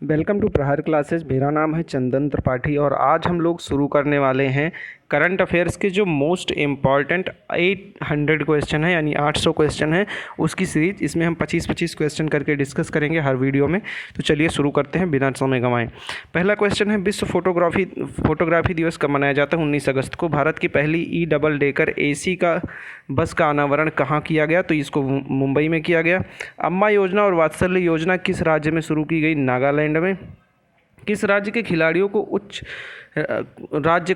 Welcome to प्रहार classes. मेरा नाम है चंदन त्रिपाठी और आज हम लोग शुरू करने वाले हैं करंट अफेयर्स के जो मोस्ट इम्पॉर्टेंट 800 क्वेश्चन है, यानी 800 क्वेश्चन है, उसकी सीरीज। इसमें हम 25-25 क्वेश्चन करके डिस्कस करेंगे हर वीडियो में। तो चलिए शुरू करते हैं बिना समय गंवाए। पहला क्वेश्चन है, विश्व फोटोग्राफी दिवस कब मनाया जाता है? 19 अगस्त को। भारत की पहली डबल डेकर AC का बस का अनावरण कहाँ किया गया? तो इसको मुंबई में किया गया। अम्मा योजना और वात्सल्य योजना किस राज्य में शुरू की गई? नागालैंड में। किस राज्य के खिलाड़ियों को राज्य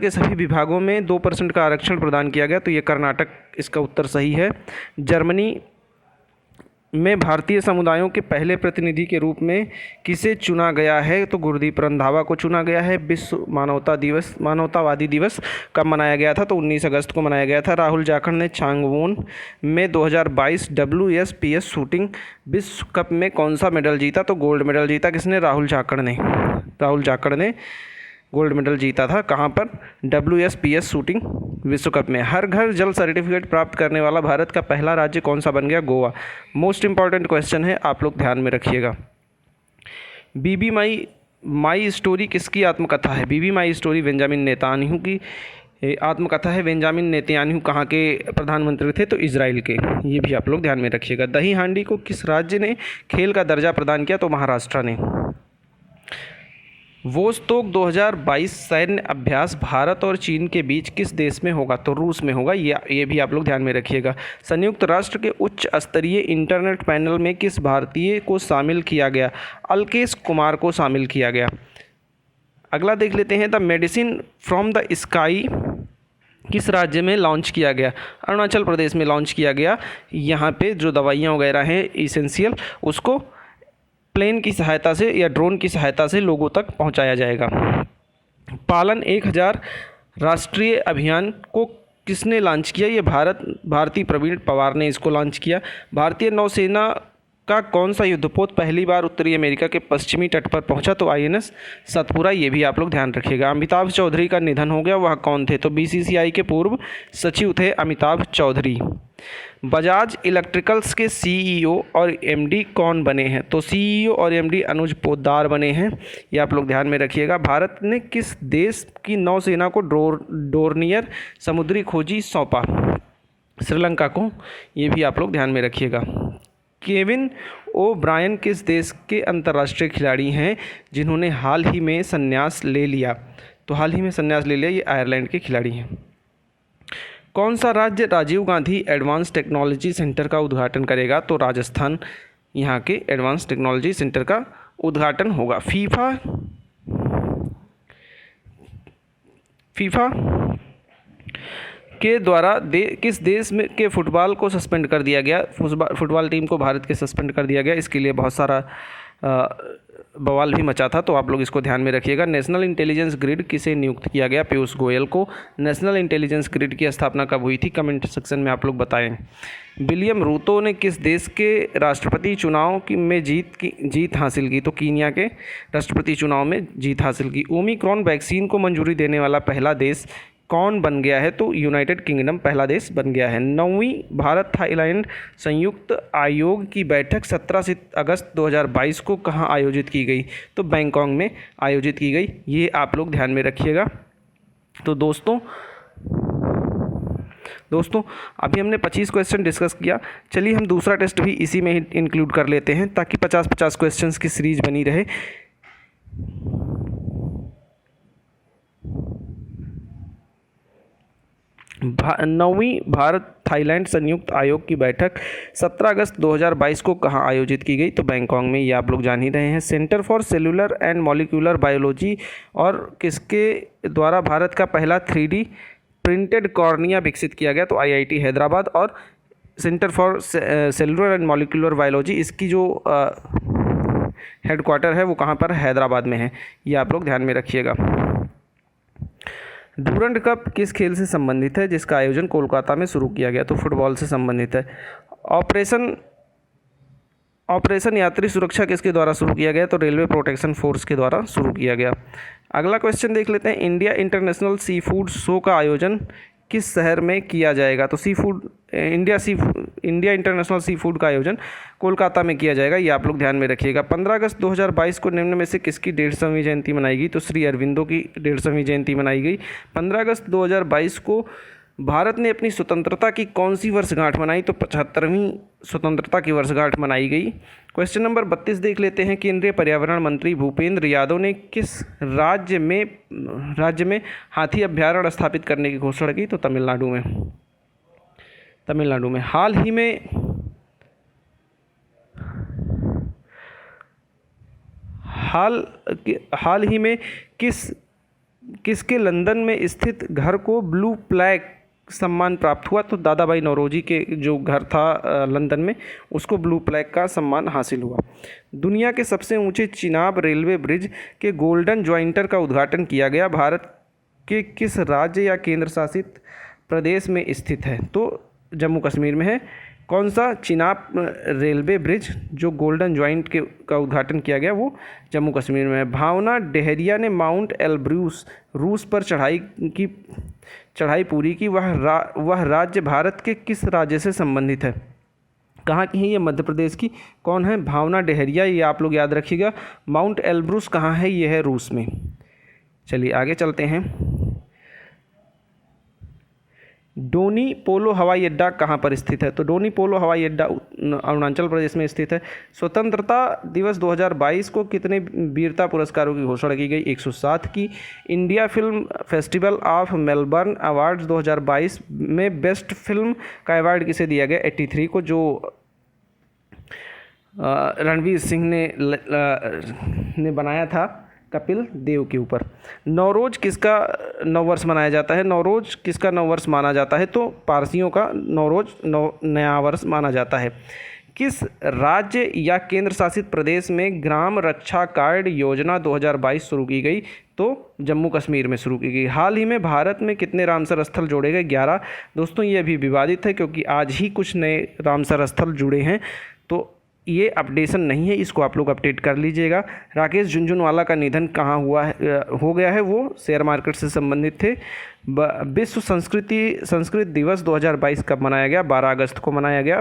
के सभी विभागों में 2% का आरक्षण प्रदान किया गया? तो ये कर्नाटक इसका उत्तर सही है। जर्मनी में भारतीय समुदायों के पहले प्रतिनिधि के रूप में किसे चुना गया है? तो गुरदीप रंधावा को चुना गया है। विश्व मानवतावादी दिवस कब मनाया गया था? तो 19 अगस्त को मनाया गया था। राहुल जाखड़ ने चांगवोन में 2022 WSPS शूटिंग विश्व कप में कौन सा मेडल जीता? तो गोल्ड मेडल जीता। किसने? राहुल जाखड़ ने गोल्ड मेडल जीता था। कहाँ पर? WSPS शूटिंग विश्व कप में। हर घर जल सर्टिफिकेट प्राप्त करने वाला भारत का पहला राज्य कौन सा बन गया? गोवा। मोस्ट इंपॉर्टेंट क्वेश्चन है, आप लोग ध्यान में रखिएगा। बीबी माई स्टोरी किसकी आत्मकथा है? बीबी माई स्टोरी बेंजामिन नेतान्याहू की आत्मकथा है। बेंजामिन नेतान्याहू कहाँ के प्रधानमंत्री थे? तो इजराइल के। ये भी आप लोग ध्यान में रखिएगा। दही हांडी को किस राज्य ने खेल का दर्जा प्रदान किया? तो महाराष्ट्र ने। वोस्तोक 2022 सैन्य अभ्यास भारत और चीन के बीच किस देश में होगा? तो रूस में होगा। ये भी आप लोग ध्यान में रखिएगा। संयुक्त राष्ट्र के उच्च स्तरीय इंटरनेट पैनल में किस भारतीय को शामिल किया गया? अल्केश कुमार को शामिल किया गया। अगला देख लेते हैं, the medicine from the sky किस राज्य में लॉन्च किया गया? अरुणाचल प्रदेश में लॉन्च किया गया। यहाँ पे जो दवाइयाँ वगैरह हैं इसेंशियल, उसको प्लेन की सहायता से या ड्रोन की सहायता से लोगों तक पहुंचाया जाएगा। पालन 1000 राष्ट्रीय अभियान को किसने लॉन्च किया? ये भारतीय प्रवीण पवार ने इसको लॉन्च किया। भारतीय नौसेना का कौन सा युद्धपोत पहली बार उत्तरी अमेरिका के पश्चिमी तट पर पहुंचा? तो INS सतपुरा। ये भी आप लोग ध्यान रखिएगा। अमिताभ चौधरी का निधन हो गया, वह कौन थे? तो BCCI के पूर्व सचिव थे अमिताभ चौधरी। बजाज इलेक्ट्रिकल्स के CEO और MD कौन बने हैं? तो CEO और MD अनुज पोद्दार बने हैं। ये आप लोग ध्यान में रखिएगा। भारत ने किस देश की नौसेना को डोर्नियर समुद्री खोजी सौंपा? श्रीलंका को। ये भी आप लोग ध्यान में रखिएगा। केविन ओब्रायन किस देश के अंतर्राष्ट्रीय खिलाड़ी हैं जिन्होंने हाल ही में संन्यास ले लिया? तो हाल ही में संन्यास ले लिया, ये आयरलैंड के खिलाड़ी हैं। कौन सा राज्य Rajiv Gandhi advance technology centre का उद्घाटन करेगा? तो राजस्थान यहाँ के एडवांस टेक्नोलॉजी सेंटर का उद्घाटन होगा। फीफा के द्वारा किस देश में के फुटबॉल को सस्पेंड कर दिया गया? फुटबॉल टीम को भारत के सस्पेंड कर दिया गया। इसके लिए बहुत सारा बवाल भी मचा था, तो आप लोग इसको ध्यान में रखिएगा। नेशनल इंटेलिजेंस ग्रिड किसे नियुक्त किया गया? पीयूष गोयल को। नेशनल इंटेलिजेंस ग्रिड की स्थापना कब हुई थी? कमेंट सेक्शन में आप लोग बताएं। विलियम रूतो ने किस देश के राष्ट्रपति चुनाव में जीत हासिल की? तो कीनिया के राष्ट्रपति चुनाव में जीत हासिल की। ओमिक्रॉन वैक्सीन को मंजूरी देने वाला पहला देश कौन बन गया है? तो यूनाइटेड किंगडम पहला देश बन गया है। 9वीं भारत थाईलैंड संयुक्त आयोग की बैठक 17 अगस्त 2022 को कहाँ आयोजित की गई? तो बैंकॉक में आयोजित की गई। ये आप लोग ध्यान में रखिएगा। तो दोस्तों अभी हमने 25 क्वेश्चन डिस्कस किया। चलिए हम दूसरा टेस्ट भी इसी में ही इंक्लूड कर लेते हैं ताकि 50-50 क्वेश्चंस की सीरीज बनी रहे। 9वीं भारत थाईलैंड संयुक्त आयोग की बैठक 17 अगस्त 2022 को कहाँ आयोजित की गई? तो बैंकॉक में। ये आप लोग जान ही रहे हैं। Centre for cellular and molecular biology और किसके द्वारा भारत का पहला 3D प्रिंटेड कॉर्निया विकसित किया गया? तो IIT हैदराबाद। और centre for cellular and molecular biology, इसकी जो हेडक्वार्टर है वो कहाँ पर? हैदराबाद में है। ये आप लोग ध्यान में रखिएगा। डूरंड कप किस खेल से संबंधित है जिसका आयोजन कोलकाता में शुरू किया गया? तो फुटबॉल से संबंधित है। ऑपरेशन यात्री सुरक्षा किसके द्वारा शुरू किया गया? तो रेलवे प्रोटेक्शन फोर्स के द्वारा शुरू किया गया। अगला क्वेश्चन देख लेते हैं। India international sea food show का आयोजन किस शहर में किया जाएगा? तो इंडिया इंटरनेशनल सी फूड का आयोजन कोलकाता में किया जाएगा, ये आप लोग ध्यान में रखिएगा। 15 अगस्त 2022 को निम्न में से किसकी 150वीं जयंती मनाई गई? तो श्री अरविंदो की 150वीं जयंती मनाई गई। 15 अगस्त 2022 को भारत ने अपनी स्वतंत्रता की कौन सी वर्षगांठ मनाई? तो 75वीं स्वतंत्रता की वर्षगांठ मनाई गई। क्वेश्चन नंबर 32 देख लेते हैं। केंद्रीय पर्यावरण मंत्री भूपेंद्र यादव ने किस राज्य में हाथी अभ्यारण्य स्थापित करने की घोषणा की? तो तमिलनाडु में। हाल ही में किसके लंदन में स्थित घर को ब्लू प्लैग सम्मान प्राप्त हुआ? तो दादा भाई नौरोजी के जो घर था लंदन में, उसको ब्लू प्लैग का सम्मान हासिल हुआ। दुनिया के सबसे ऊंचे चिनाब रेलवे ब्रिज के गोल्डन ज्वाइंटर का उद्घाटन किया गया, भारत के किस राज्य या केंद्र शासित प्रदेश में स्थित है? तो जम्मू कश्मीर में है। कौन सा चिनाब रेलवे ब्रिज जो गोल्डन ज्वाइंट का उद्घाटन किया गया वो जम्मू कश्मीर में है। भावना डेहरिया ने माउंट एल्ब्रूस रूस पर चढ़ाई पूरी की, वह राज्य भारत के किस राज्य से संबंधित है? कहाँ की है ये? मध्य प्रदेश की। कौन है? भावना डेहरिया, ये आप लोग याद रखिएगा। माउंट एल्ब्रूस कहाँ है? ये है रूस में। चलिए आगे चलते हैं। डोनी पोलो हवाई अड्डा कहाँ पर स्थित है? तो डोनी पोलो हवाई अड्डा अरुणाचल प्रदेश में स्थित है। स्वतंत्रता दिवस 2022 को कितने वीरता पुरस्कारों की घोषणा की गई? 107 की। India film festival of Melbourne awards 2022 में बेस्ट फिल्म का अवार्ड किसे दिया गया? 83 को, जो रणवीर सिंह ने बनाया था कपिल देव के ऊपर। नवरोज किसका नववर्ष मनाया जाता है? नवरोज किसका नववर्ष माना जाता है? तो पारसियों का नवरोज नया वर्ष माना जाता है। किस राज्य या केंद्र शासित प्रदेश में ग्राम रक्षा कार्ड योजना 2022 शुरू की गई? तो जम्मू कश्मीर में शुरू की गई। हाल ही में भारत में कितने रामसर स्थल जोड़े गए? 11। दोस्तों ये अभी विवादित है क्योंकि आज ही कुछ नए रामसर स्थल जुड़े हैं, तो ये अपडेशन नहीं है, इसको आप लोग अपडेट कर लीजिएगा। राकेश झुनझुनवाला का निधन कहाँ हो गया है? वो शेयर मार्केट से संबंधित थे। विश्व संस्कृत दिवस 2022 कब मनाया गया? 12 अगस्त को मनाया गया।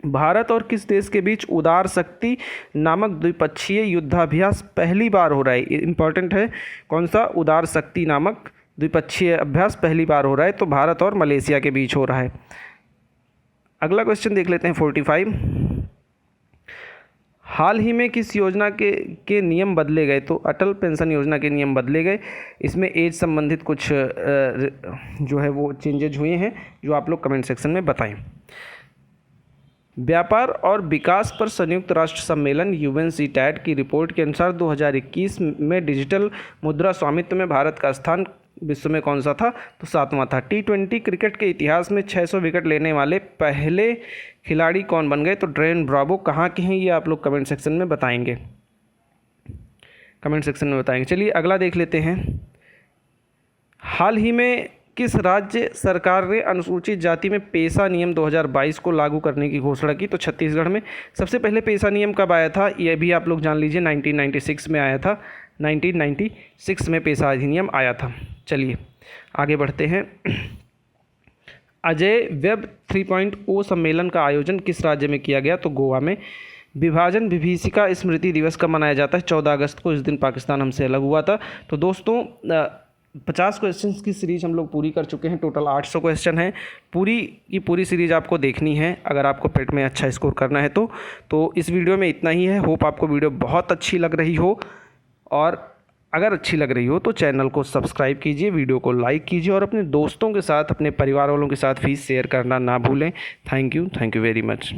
भारत और किस देश के बीच उदार शक्ति नामक द्विपक्षीय युद्धाभ्यास पहली बार हो रहा है? इंपॉर्टेंट है। कौन सा? उदार शक्ति नामक द्विपक्षीय अभ्यास पहली बार हो रहा है, तो भारत और मलेशिया के बीच हो रहा है। अगला क्वेश्चन देख लेते हैं 45। हाल ही में किस योजना के नियम बदले गए? तो अटल पेंशन योजना के नियम बदले गए। इसमें एज संबंधित कुछ जो है वो चेंजेज हुए हैं, जो आप लोग कमेंट सेक्शन में बताएं। व्यापार और विकास पर संयुक्त राष्ट्र सम्मेलन यूएनसीटैड की रिपोर्ट के अनुसार 2021 में डिजिटल मुद्रा स्वामित्व में भारत का स्थान विश्व में कौन सा था? तो 7वां था। T20 क्रिकेट के इतिहास में 600 विकेट लेने वाले पहले खिलाड़ी कौन बन गए? तो ड्वेन ब्रावो। कहाँ के हैं ये आप लोग कमेंट सेक्शन में बताएंगे, चलिए अगला देख लेते हैं। हाल ही में किस राज्य सरकार ने अनुसूचित जाति में पेशा नियम 2022 को लागू करने की घोषणा की? तो छत्तीसगढ़ में। सबसे पहले पेशा नियम कब आया था? ये भी आप लोग जान लीजिए, 1996 में आया था। 1996 में पेशा अधिनियम आया था। चलिए आगे बढ़ते हैं। अजय वेब 3.0 सम्मेलन का आयोजन किस राज्य में किया गया? तो गोवा में। विभाजन विभीषिका स्मृति दिवस कब मनाया जाता है? 14 अगस्त को। इस दिन पाकिस्तान हमसे अलग हुआ था। तो दोस्तों 50 क्वेश्चंस की सीरीज़ हम लोग पूरी कर चुके हैं। टोटल 800 क्वेश्चन हैं। पूरी की पूरी सीरीज़ आपको देखनी है अगर आपको पेट में अच्छा स्कोर करना है तो इस वीडियो में इतना ही है। होप आपको वीडियो बहुत अच्छी लग रही हो, और अगर अच्छी लग रही हो तो चैनल को सब्सक्राइब कीजिए, वीडियो को लाइक कीजिए और अपने दोस्तों के साथ, अपने परिवार वालों के साथ भी शेयर करना ना भूलें। Thank you very much.